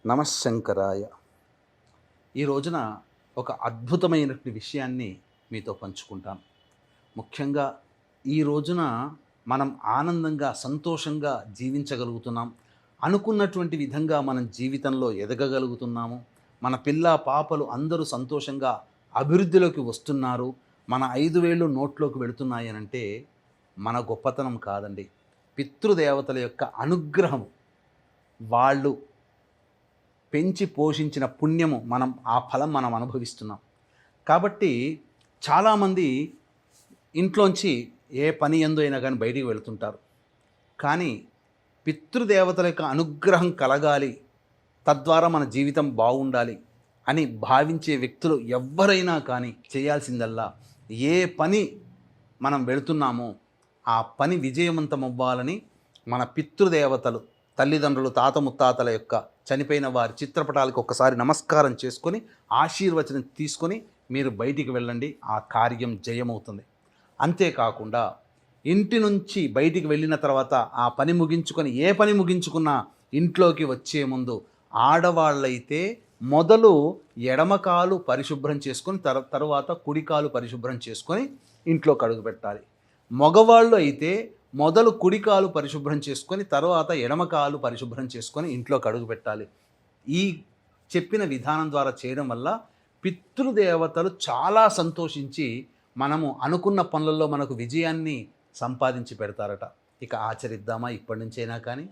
నమశంకరాయ. ఈ రోజున ఒక అద్భుతమైనటువంటి విషయాన్ని మీతో పంచుకుంటాను. ముఖ్యంగా ఈ రోజున మనం ఆనందంగా, సంతోషంగా జీవించగలుగుతున్నాం. అనుకున్నటువంటి విధంగా మనం జీవితంలో ఎదగగలుగుతున్నాము. మన పిల్ల పాపలు అందరూ సంతోషంగా అభివృద్ధిలోకి వస్తున్నారు. మన 5 వేళ్ళు నోట్లోకి వెళుతున్నాయి అనంటే మన గొప్పతనం కాదండి. పితృదేవతల యొక్క అనుగ్రహం. వాళ్ళు పెంచి పోషించిన పుణ్యము ఆ ఫలం మనం అనుభవిస్తున్నాం. కాబట్టి చాలామంది ఇంట్లోంచి ఏ పని యందు అయినా కానీ బయటికి వెళుతుంటారు. కానీ పితృదేవతల యొక్క అనుగ్రహం కలగాలి, తద్వారా మన జీవితం బాగుండాలి అని భావించే వ్యక్తులు ఎవ్వరైనా కానీ చేయాల్సిందల్లా ఏ పని మనం వెళుతున్నామో ఆ పని విజయవంతం అవ్వాలని మన పితృదేవతలు, తల్లిదండ్రులు, తాత ముత్తాతల యొక్క చనిపోయిన వారి చిత్రపటాలకు ఒక్కసారి నమస్కారం చేసుకొని ఆశీర్వచనం తీసుకొని మీరు బయటికి వెళ్ళండి. ఆ కార్యం జయమవుతుంది. అంతేకాకుండా ఇంటి నుంచి బయటికి వెళ్ళిన తర్వాత ఆ పని ముగించుకొని, ఏ పని ముగించుకున్నా ఇంట్లోకి వచ్చే ముందు ఆడవాళ్ళైతే మొదలు ఎడమకాలు పరిశుభ్రం చేసుకొని తరువాత కుడికాలు పరిశుభ్రం చేసుకొని ఇంట్లోకి అడుగు పెట్టాలి. మగవాళ్ళు అయితే మొదలు కుడికాలు పరిశుభ్రం చేసుకొని తర్వాత ఎడమకాలు పరిశుభ్రం చేసుకొని ఇంట్లోకి అడుగు పెట్టాలి. ఈ చెప్పిన విధానం ద్వారా చేయడం వల్ల పితృదేవతలు చాలా సంతోషించి మనము అనుకున్న పనులలో మనకు విజయాన్ని సంపాదించి పెడతారట. ఇక ఆచరిద్దామా ఇప్పటి నుంచైనా కానీ?